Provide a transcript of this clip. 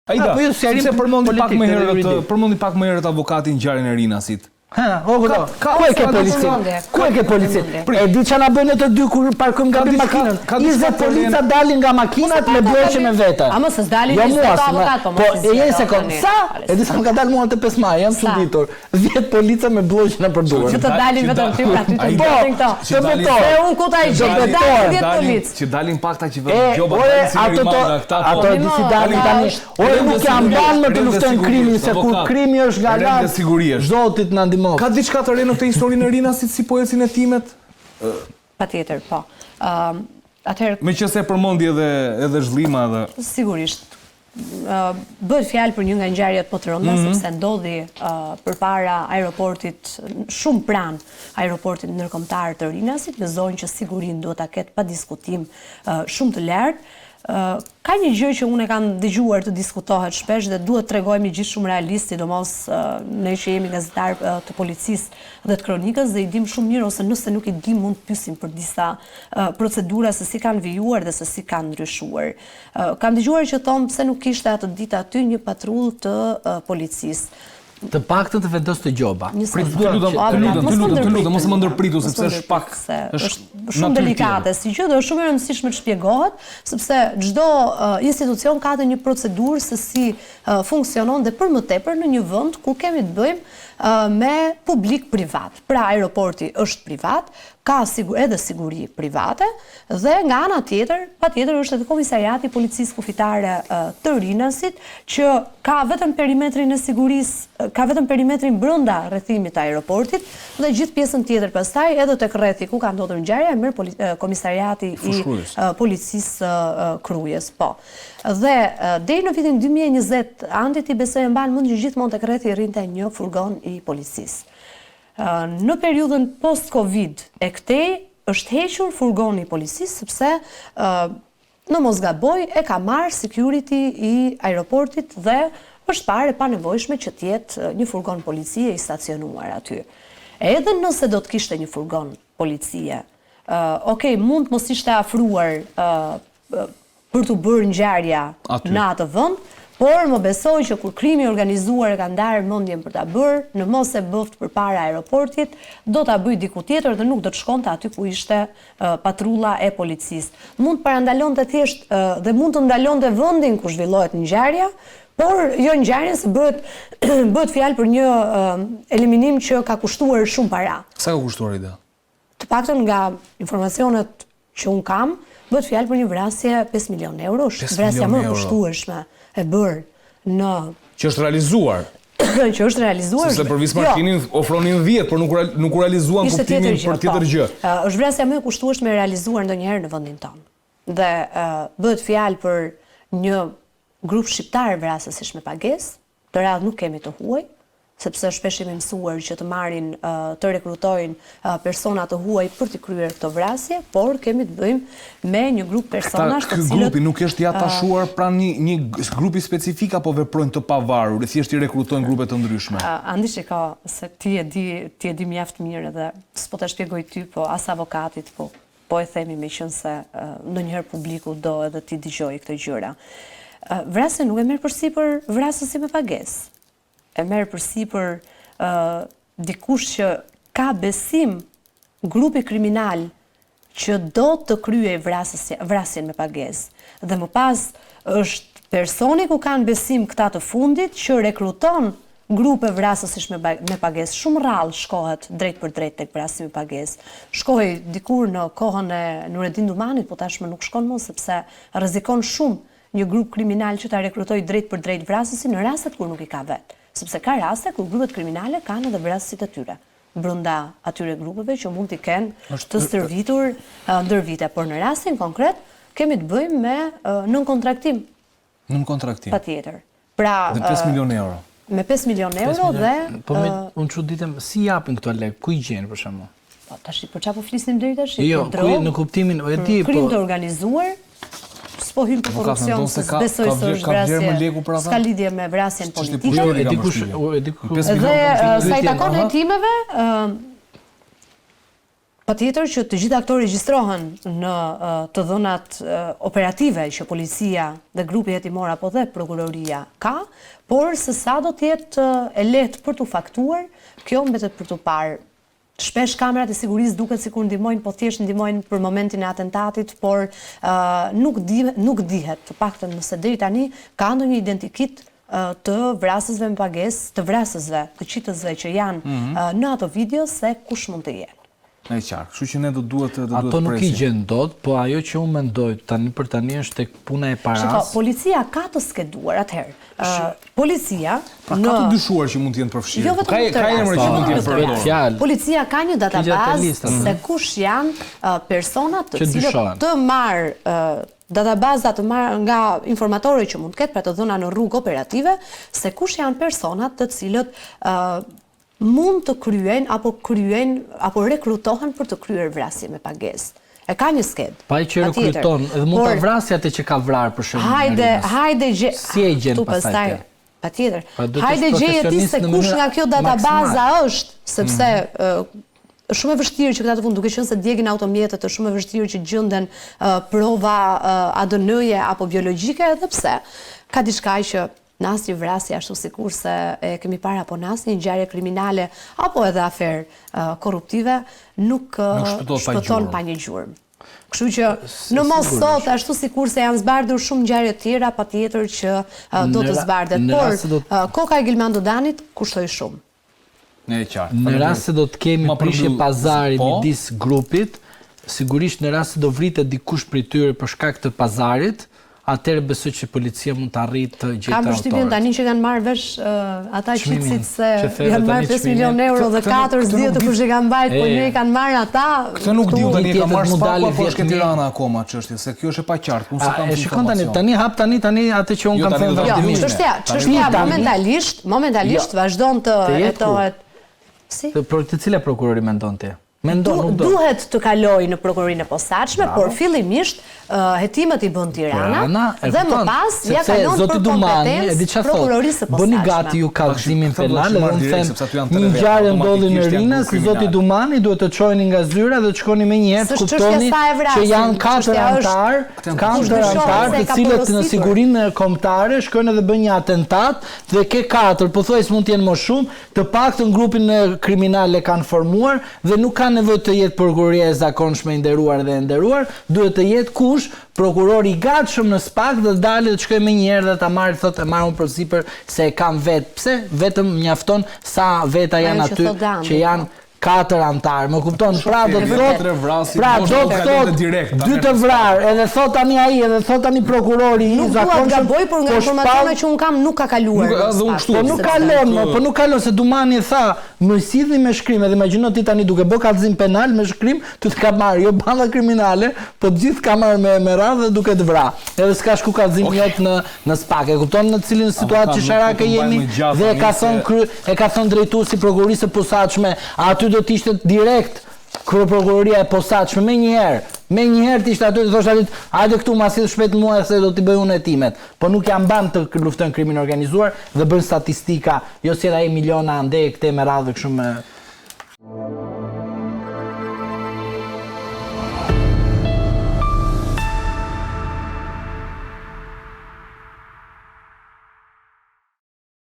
Aida, sepse përmendi pak më herët avokatin ngjarjen e Rinasit. Ku e ke polici? E di që na bëjnë të dy kur parkojmë nga makinën. 20 polica dalin nga makinat me bloqe me vete. Ama se s'dalin 20 avokat, po mos. Po, e sekond. Sa? E di sa më ka dalë mua te 5 maj, jam çuditur. 10 polica me bloqe në përdorur. Që të dalin vetëm ty pra ty të bëjnë këto. Të betoj. Se unë ku ta i gjej, dalin 10 policë. Që dalin pakta që vetë gjoba dalin si rimanda këta. Ato disi dalin tani. Ore nuk janë banë me të luftojnë krimin, se kur krimi është nga lart, Zotit na ndihmon. Ka diçka të re në këtë historinë e Rinasit si po ecin hetimet? Patjetër, po. Atëherë meqense përmendi edhe zhllima edhe sigurisht bëhet fjalë për një nga ngjarjet më të rënda sepse ndodhi përpara aeroportit, shumë pranë aeroportit ndërkombëtar të Rinasit, në zonë që sigurin duhet ta ketë pa diskutim shumë të lartë. Ka një gjë që unë e kam dëgjuar të diskutohet shpesh dhe duhet të tregojmë gjithë shumë realistë, sidomos ne që jemi gazetarë të policisë dhe të kronikës dhe i dim shumë mirë ose nëse nuk i dim mund të pyesim për disa procedura se si kanë vijuar dhe se si kanë ndryshuar. Kam dëgjuar që thonë pse nuk kishte atë ditë aty një patrullë të policisë. Të paktën të vendos të gjoba. Të lutem, mos më ndërpritu sepse është pak është shumë delikate si gjë dhe është shumë e rëndësishme të shpjegohet, sepse çdo institucion ka një procedurë se si funksionon dhe për më tepër në një vend ku kemi të bëjmë me publik privat. Pra aeroporti është privat, ka edhe siguri private dhe nga ana tjetër, patjetër është edhe komisariati i policisë kufitare të Rinasit që ka vetëm perimetrin e sigurisë, ka vetëm perimetrin brenda rrethimit të aeroportit dhe gjithë pjesën tjetër pastaj edhe tek rrethi ku ka ndodhur ngjarja e merr komisariati i policisë Krujës. Po. Dhe deri në vitin 2020 Anditi besoj e mban mend që gjithmonë tek rrethi rrinte një furgon i policisë. Në periudhën post-Covid e këtej është hequr furgoni i policisë sepse në mos gaboj e ka marrë security i aeroportit dhe është parë e panevojshme që të jetë një furgon policie i stacionuar aty. Edhe nëse do të kishte një furgon policie, mund mos ishte afruar për të bërë ngjarja në atë vend, por më besoj që kur krimi organizuar e ka ndarë mendjen për ta bërë, në mos e bëft përpara aeroportit, do ta bëj diku tjetër dhe nuk do të shkonte aty ku ishte patrulla e policisë. Mund të parandalonte thjesht dhe mund të ndalonte vendin ku zhvillohet ngjarja, por jo ngjarjen se bëhet fjalë për një eliminim që ka kushtuar shumë para. Sa ka kushtuar ide? Të paktën nga informacionet që un kam, bëhet fjalë për një vrasje 5 milion euro, vrasja më e kushtueshme e bërë në që është realizuar. Që është realizuar. Sepse për Vismartinin ofronin 10, por nuk realizuan kuptimin për tjetër gjë. Është vrasja më e kushtueshme e realizuar ndonjëherë në vendin tonë. Dhe bëhet fjalë për një grup shqiptar vrasësish me pagesë, të radhë nuk kemi të huaj, sepse shpesh jemi mësuar që të marrin të rekrutojnë persona të huaj për të kryer këto vrasje, por kemi të bëjmë me një grup personash të cilët grupi nuk është i atashuar pranë një grupi specifik apo veprojnë të pavarur, thjesht i rekrutojnë grupe të ndryshme. Andi që ka se ti e di mjaft mirë edhe s'po ta shpjegoj ty, po as avokatit, po e themi me qenë se ndonjëherë publiku do edhe ti dëgjojë këto gjëra. Vrasja nuk e merr përsipër vrasësi me pagesë. E merë përsipër dikush që ka besim grupi kriminal që do të kryej vrasjen me pagesë. Dhe më pas është personi ku kanë besim këta të fundit që rekruton grupe vrasësish me pagesë. Shumë rrallë shkohet drejt për drejt tek vrasja me pagesë. Shkoi dikur në kohën e Nureddin Dumanit, po tashmë nuk shkon më sepse rrezikon shumë një grup kriminal që ta rekrutoj drejt për drejt vrasësin në rastet kur nuk i ka vetë. Sepse ka raste kur grupet kriminale kanë edhe vrasësit e tyre brenda atyre grupeve që mund t'i kenë të stërvitur ndër vite, por në rastin konkret kemi të bëjmë me nënkontraktim. Nënkontraktim. Patjetër. Pra dhe 5 milion euro. Me 5 milion euro dhe po unë çuditem si japin këto lek, ku i gjen për shembull? Po tash për çfarë po flisnim deri tash? Jo, në kuptimin e di, po krim të organizuar. S'po hyn për korrupsion, besoj se është vrasje. S'ka lidhje me vrasjen politike. Dhe sa i takon hetimeve, Patjetër që të gjitha këto regjistrohen në të dhënat operative që policia dhe grupi hetimor apo dhe prokuroria ka, por se sa do të jetë e lehtë për t'u faktuar, kjo mbetet për t'u parë. Shpesh kamerat e sigurisë duket sikur ndihmojnë, po thjesht ndihmojnë për momentin e atentatit, por nuk dihet, të paktën nëse deri tani ka ndonjë identikit të vrasësve me pagesë, të vrasësve, të qitësve që janë në ato video se kush mund të jenë. Në qartë, kështu që ne do duhet të presim. Ato nuk I gjen dot, po ajo që unë mendoj tani për tani është tek puna e paras. Shiko, policia ka të skeduar atëherë. Policia ka të dyshuar që mund të jenë përfshirë. Jo vetëm ka emra që mund të jenë përfshirë. Policia ka një databazë se kush janë personat të cilët të marrë databaza të marrë nga informatorë që mund të ketë pra të dhëna në rrugë operative, se kush janë personat të cilët mund të kryen apo rekrutohen për të kryer vrasje me pagesë. E ka një skedë. Pa I që rekruton, edhe mund të vrasja atë që ka vrarë për shembull. Hajde gje. Si e gjen pastaj? Patjetër. Hajde gjeje ti se kush nga kjo databaza është, sepse shumë e vështirë që këta të fund, duke qenë se djegin automjetët, është shumë e vështirë që gjenden prova ADN-je apo biologjike, edhe pse ka diçka që në asnjë vrasje ashtu sikur se e kemi parë apo në asnjë ngjarje kriminale apo edhe aferë korruptive nuk shpëton pa një gjurmë. Kështu që në mos sot ashtu sikur se janë zbardhur shumë ngjarje të tjera, patjetër që do të zbardet, por koka e Gilman Dodanit kushtoi shumë. Në rast se do të kemi prishje pazari midis grupit, sigurisht në rast se do vritet dikush prej tyre për shkak të pazarit, atëherë besoj që policia mund të arrijë të gjetë autorët. Kam përshtypjen tani që kanë marrë vesh ata qitësit se janë marrë 5 milion euro dhe 4 s'dihet të kush e kanë mbajtur, po ne kanë marrë ata. Këtë nuk diu tani ka marrë spaku apo është në Tiranë akoma çështja, se kjo është e paqartë, unë s'kam informacion. Shikon tani hap tani atë që unë kam thënë vazhdimisht. Çështja momentalisht vazhdon të hetohet. Si? Për të cilë prokurori mendon ti? Duhet të kaloj në prokurorinë e posaçme, por fillimisht hetimet I bën Tirana dhe më pas ja kalon për kompetencë prokurorisë së posaçme. Bëni gati ju kallëzimin penal dhe unë them një ngjarje ndodhi në Rinas, zoti Dumani duhet të çojeni nga zyra dhe të shkoni menjëherë të kuptoni që janë 4 antar të cilët në sigurinë kombëtare shkojnë edhe bëjnë një atentat dhe ke 4, pothuajse mund të jenë më shumë, të paktën grupin kriminal e kanë formuar dhe nuk ka nevojë të jetë prokuroria e zakonshme e nderuar dhe e nderuar, duhet të jetë kush prokurori I gatshëm në SPAK dhe dalë të shkojë menjëherë dhe ta marrë thotë e marrun përsipër se e kam vetë. Pse? Vetëm mjafton sa veta janë aty që janë 4 antarë, më kupton? Pra do të thotë, dy të vrarë, edhe thot tani ai, edhe thot tani prokurori I zakonshëm. Nuk gaboj, por nga informacione që un kam nuk ka kaluar. Po nuk kalon se Dumani tha, më sidhi me shkrim, edhe imagjino ti tani duke bë kallëzim penal me shkrim, ty të ka marrë jo banda kriminale, po të gjithë ka marrë me radhë dhe duke të vrarë. Edhe s'ka shku kallëzim jot në SPAK. E kupton në cilin situatë që sharake jemi dhe e ka thënë drejtuesi prokurorisë së posaçme, aty do të ishte direkt prokuroria e posaçme menjëherë të ishte aty të thoshte aty, hajde këtu ma sill shpejt mua se do t'i bëj unë hetimet. Po nuk janë ban të luftojnë krimin organizuar dhe bën statistika, jo si ai miliona ande këtej me radhë kështu me